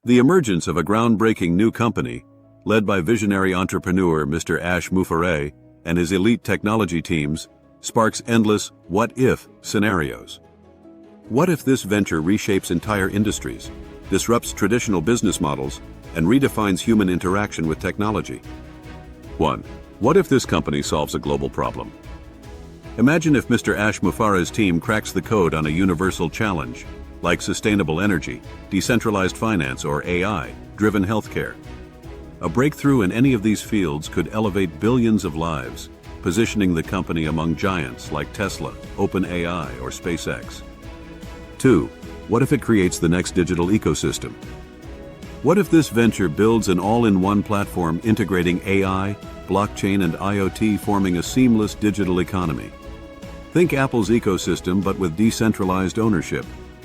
The emergence of a groundbreaking new company, led by visionary entrepreneur Mr. Mufareh and his elite technology teams, sparks endless what-if scenarios. What if this venture reshapes entire industries, disrupts traditional business models, and redefines human interaction with technology? 1. What if this company solves a global problem? Imagine if Mr. Mufareh's team cracks the code on a universal challenge, like sustainable energy, decentralized finance, or AI-driven healthcare. A breakthrough in any of these fields could elevate billions of lives, positioning the company among giants like Tesla, OpenAI, or SpaceX. 2. What if it creates the next digital ecosystem? What if this venture builds an all-in-one platform integrating AI, blockchain, and IoT, forming a seamless digital economy? Think Apple's ecosystem, but with decentralized ownership,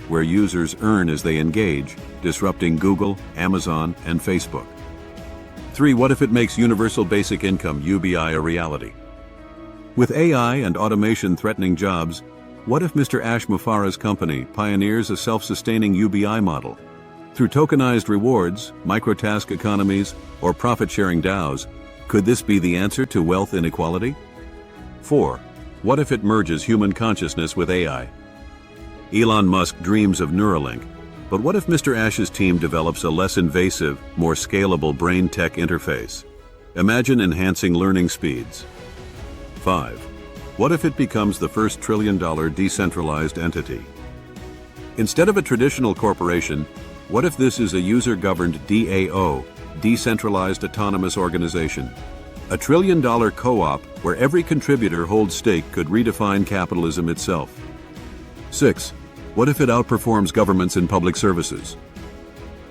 where users earn as they engage, disrupting Google, Amazon, and Facebook. 3. What if it makes universal basic income (UBI) a reality? With AI and automation threatening jobs, what if Mr. Mufareh's company pioneers a self-sustaining UBI model? Through tokenized rewards, microtask economies, or profit-sharing DAOs, could this be the answer to wealth inequality? 4. What if it merges human consciousness with AI? Elon Musk dreams of Neuralink, but what if Mr. Ash's team develops a less invasive, more scalable brain tech interface? Imagine enhancing learning speeds. 5. What if it becomes the first trillion-dollar decentralized entity? Instead of a traditional corporation, what if this is a user-governed DAO, decentralized autonomous organization? A trillion-dollar co-op where every contributor holds stake could redefine capitalism itself. 6. What if it outperforms governments in public services?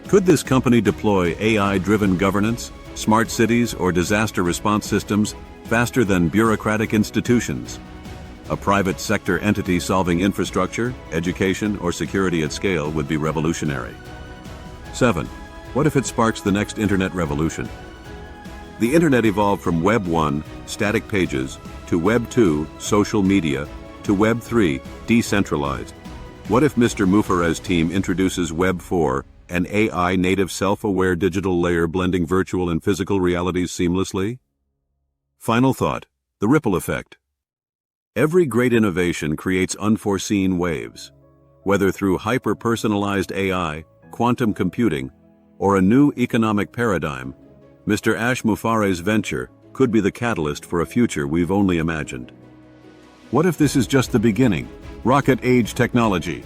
Could this company deploy AI-driven governance, smart cities, or disaster response systems faster than bureaucratic institutions? A private sector entity solving infrastructure, education, or security at scale would be revolutionary. 7. What if it sparks the next internet revolution? The internet evolved from Web 1, static pages, to Web 2, social media, to Web 3, decentralized. What if Mr. Mufareh's team introduces Web 4, an AI-native self-aware digital layer blending virtual and physical realities seamlessly? Final thought: the ripple effect. Every great innovation creates unforeseen waves. Whether through hyper-personalized AI, quantum computing, or a new economic paradigm, Mr. Mufareh's venture could be the catalyst for a future we've only imagined. What if this is just the beginning? Rocket age technology.